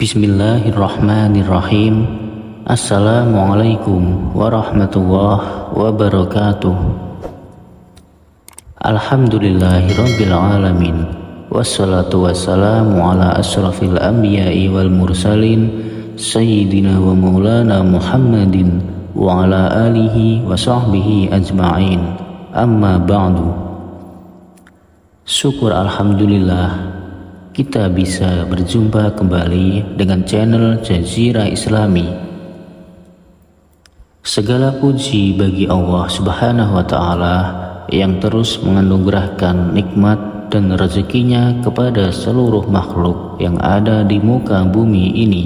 Bismillahirrahmanirrahim. Assalamualaikum warahmatullahi wabarakatuh. Alhamdulillahirabbil alamin. Wassalatu wassalamu ala asyrafil anbiya'i wal mursalin sayyidina wa maulana Muhammadin wa ala alihi wa sahbihi ajma'in. Amma ba'du. Syukur alhamdulillah kita bisa berjumpa kembali dengan channel Jazirah Islami. Segala puji bagi Allah Subhanahu wa Ta'ala yang terus menganugerahkan nikmat dan rezekinya kepada seluruh makhluk yang ada di muka bumi ini,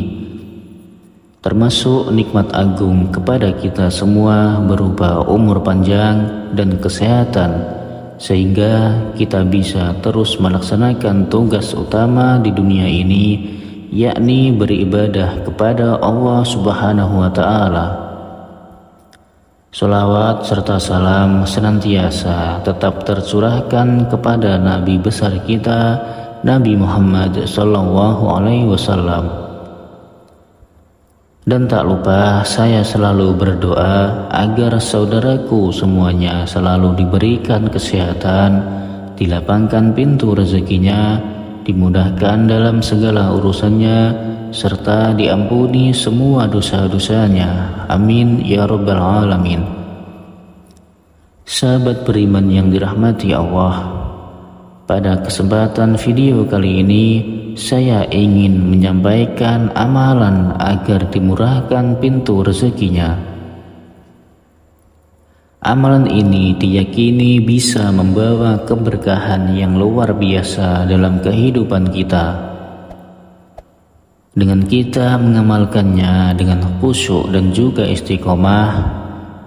termasuk nikmat agung kepada kita semua berupa umur panjang dan kesehatan, sehingga kita bisa terus melaksanakan tugas utama di dunia ini, yakni beribadah kepada Allah Subhanahu wa Ta'ala. Sholawat serta salam senantiasa tetap tercurahkan kepada Nabi besar kita, Nabi Muhammad Sallallahu Alaihi Wasallam. Dan tak lupa saya selalu berdoa agar saudaraku semuanya selalu diberikan kesehatan, dilapangkan pintu rezekinya, dimudahkan dalam segala urusannya, serta diampuni semua dosa-dosanya. Amin ya rabbal alamin. Sahabat beriman yang dirahmati Allah, pada kesempatan video kali ini saya ingin menyampaikan amalan agar dimurahkan pintu rezekinya. Amalan ini diyakini bisa membawa keberkahan yang luar biasa dalam kehidupan kita. Dengan kita mengamalkannya dengan khusyuk dan juga istiqomah,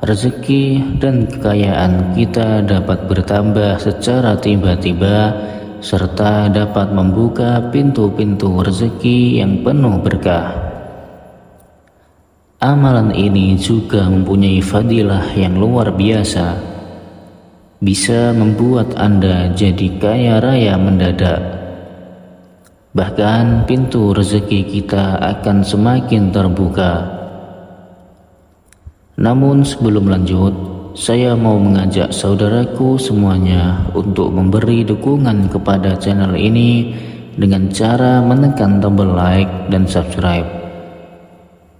rezeki dan kekayaan kita dapat bertambah secara tiba-tiba, serta dapat membuka pintu-pintu rezeki yang penuh berkah. Amalan ini juga mempunyai fadilah yang luar biasa, bisa membuat Anda jadi kaya raya mendadak. Bahkan pintu rezeki kita akan semakin terbuka. Namun sebelum lanjut, saya mau mengajak saudaraku semuanya untuk memberi dukungan kepada channel ini dengan cara menekan tombol like dan subscribe.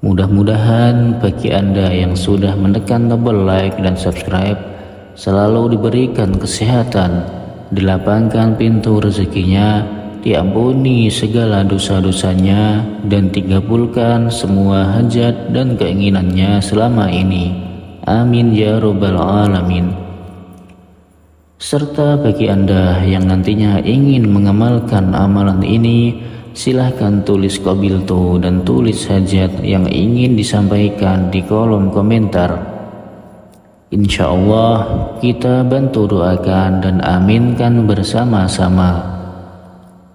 Mudah-mudahan bagi Anda yang sudah menekan tombol like dan subscribe selalu diberikan kesehatan, dilapangkan pintu rezekinya, diampuni segala dosa-dosanya, dan dikabulkan semua hajat dan keinginannya selama ini. Amin ya rabbal alamin. Serta bagi Anda yang nantinya ingin mengamalkan amalan ini, silahkan tulis qabiltu dan tulis hajat yang ingin disampaikan di kolom komentar. Insya Allah kita bantu doakan dan aminkan bersama-sama.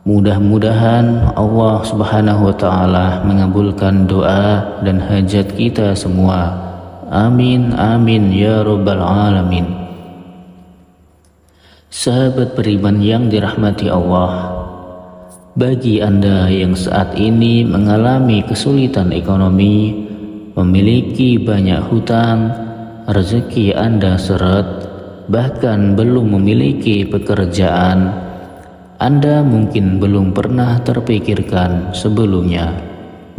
Mudah-mudahan Allah Subhanahu wa Ta'ala mengabulkan doa dan hajat kita semua. Amin amin ya rabbal alamin. Sahabat beriman yang dirahmati Allah, bagi Anda yang saat ini mengalami kesulitan ekonomi, memiliki banyak hutang, rezeki Anda seret, bahkan belum memiliki pekerjaan, Anda mungkin belum pernah terpikirkan sebelumnya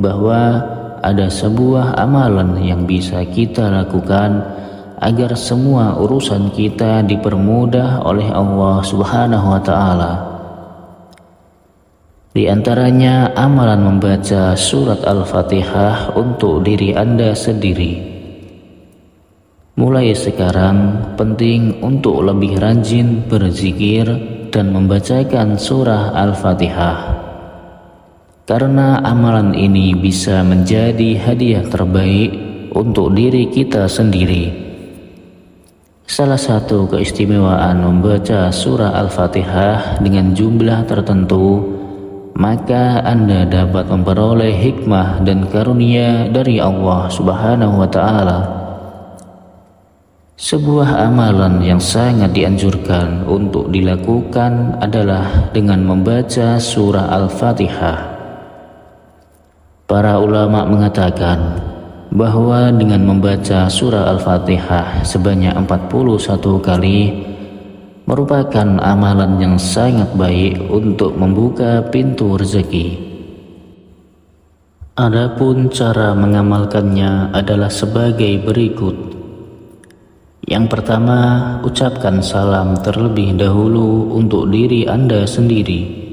bahwa ada sebuah amalan yang bisa kita lakukan agar semua urusan kita dipermudah oleh Allah Subhanahu wa Ta'ala. Di antaranya amalan membaca surat Al-Fatihah untuk diri Anda sendiri. Mulai sekarang penting untuk lebih rajin berzikir dan membacakan surah Al-Fatihah, karena amalan ini bisa menjadi hadiah terbaik untuk diri kita sendiri. Salah satu keistimewaan membaca surah Al-Fatihah dengan jumlah tertentu, maka Anda dapat memperoleh hikmah dan karunia dari Allah Subhanahu wa Ta'ala. Sebuah amalan yang sangat dianjurkan untuk dilakukan adalah dengan membaca surah Al-Fatihah. Para ulama mengatakan bahwa dengan membaca surah Al-Fatihah sebanyak 41 kali merupakan amalan yang sangat baik untuk membuka pintu rezeki. Adapun cara mengamalkannya adalah sebagai berikut. Yang pertama, ucapkan salam terlebih dahulu untuk diri Anda sendiri.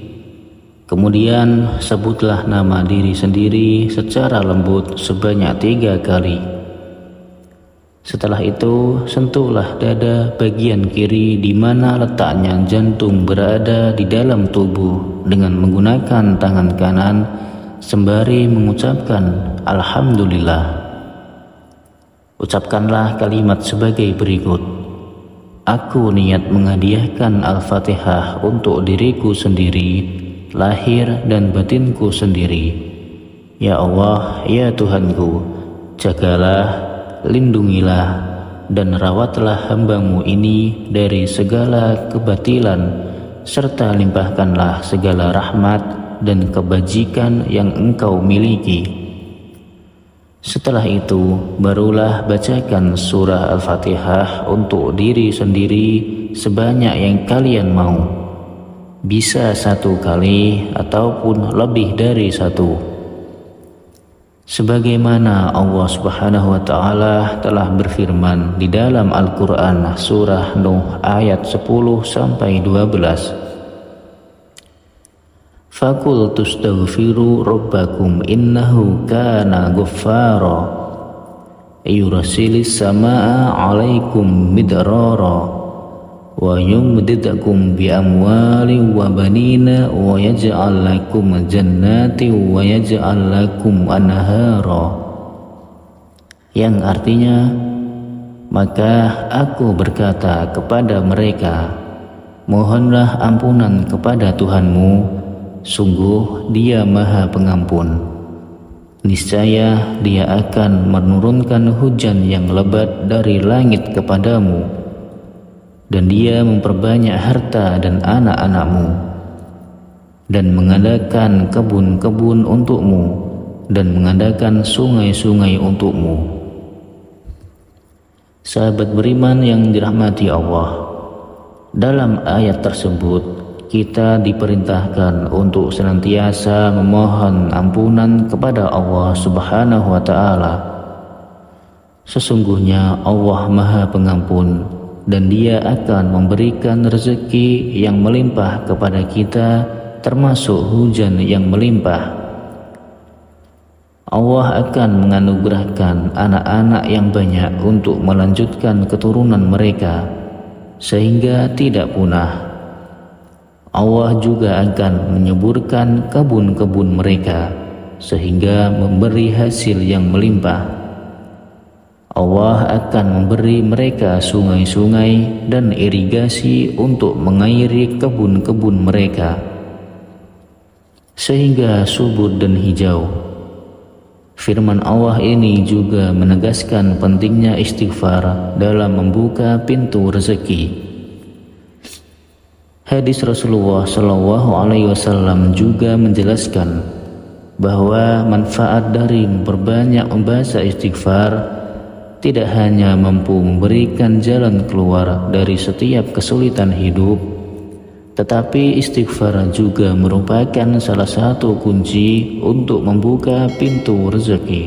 Kemudian sebutlah nama diri sendiri secara lembut sebanyak 3 kali. Setelah itu, sentuhlah dada bagian kiri di mana letaknya jantung berada di dalam tubuh dengan menggunakan tangan kanan sembari mengucapkan Alhamdulillah. Ucapkanlah kalimat sebagai berikut. Aku niat menghadiahkan Al-Fatihah untuk diriku sendiri, lahir dan batinku sendiri. Ya Allah, ya Tuhanku, jagalah, lindungilah, dan rawatlah hamba-Mu ini dari segala kebatilan, serta limpahkanlah segala rahmat dan kebajikan yang Engkau miliki. Setelah itu, barulah bacakan surah Al-Fatihah untuk diri sendiri sebanyak yang kalian mau. Bisa 1 kali ataupun lebih dari 1. Sebagaimana Allah Subhanahu wa Ta'ala telah berfirman di dalam Al-Quran surah Nuh ayat 10 sampai 12. Faqul tustaghfiru rabbakum innahu kana ghaffara yursilis samaa 'alaikum midrara wa yumdidukum bi amwalin wa banina wa yaj'al lakum jannatin wa yaj'al lakum anhara, yang artinya, maka aku berkata kepada mereka, mohonlah ampunan kepada Tuhanmu, sungguh Dia Maha Pengampun. Niscaya Dia akan menurunkan hujan yang lebat dari langit kepadamu, dan Dia memperbanyak harta dan anak-anakmu, dan mengadakan kebun-kebun untukmu, dan mengadakan sungai-sungai untukmu. Sahabat beriman yang dirahmati Allah, dalam ayat tersebut kita diperintahkan untuk senantiasa memohon ampunan kepada Allah Subhanahu wa Ta'ala. Sesungguhnya Allah Maha Pengampun, dan Dia akan memberikan rezeki yang melimpah kepada kita, termasuk hujan yang melimpah. Allah akan menganugerahkan anak-anak yang banyak untuk melanjutkan keturunan mereka sehingga tidak punah. Allah juga akan menyuburkan kebun-kebun mereka sehingga memberi hasil yang melimpah. Allah akan memberi mereka sungai-sungai dan irigasi untuk mengairi kebun-kebun mereka sehingga subur dan hijau. Firman Allah ini juga menegaskan pentingnya istighfar dalam membuka pintu rezeki. Hadis Rasulullah SAW juga menjelaskan bahwa manfaat dari memperbanyak membaca istighfar tidak hanya mampu memberikan jalan keluar dari setiap kesulitan hidup, tetapi istighfar juga merupakan salah satu kunci untuk membuka pintu rezeki.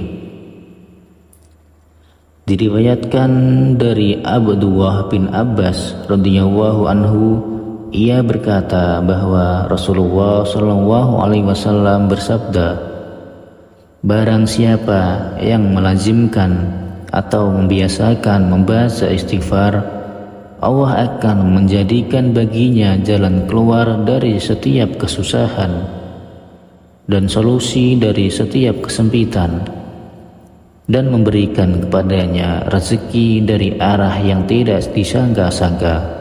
Diriwayatkan dari Abdullah bin Abbas radhiyallahu anhu, ia berkata bahwa Rasulullah SAW bersabda, barang siapa yang melazimkan atau membiasakan membaca istighfar, Allah akan menjadikan baginya jalan keluar dari setiap kesusahan dan solusi dari setiap kesempitan, dan memberikan kepadanya rezeki dari arah yang tidak disangka-sangka.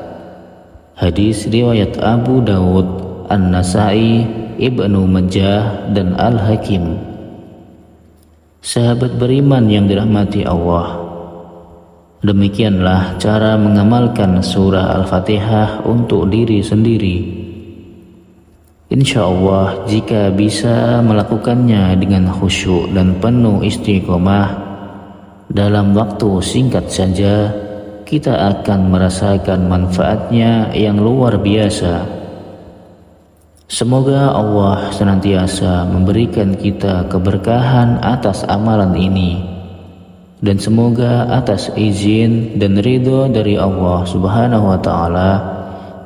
Hadis riwayat Abu Dawud, An-Nasai, Ibnu Majah, dan Al-Hakim. Sahabat beriman yang dirahmati Allah, demikianlah cara mengamalkan surah Al-Fatihah untuk diri sendiri. Insya Allah jika bisa melakukannya dengan khusyuk dan penuh istiqomah, dalam waktu singkat saja kita akan merasakan manfaatnya yang luar biasa. Semoga Allah senantiasa memberikan kita keberkahan atas amalan ini, dan semoga atas izin dan ridho dari Allah Subhanahu wa Ta'ala,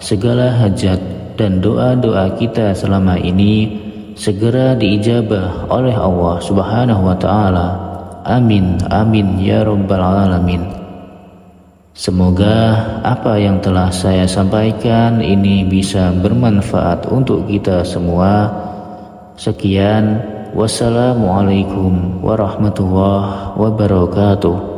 segala hajat dan doa-doa kita selama ini segera diijabah oleh Allah Subhanahu wa Ta'ala. Amin, amin ya rabbal alamin. Semoga apa yang telah saya sampaikan ini bisa bermanfaat untuk kita semua. Sekian, wassalamualaikum warahmatullahi wabarakatuh.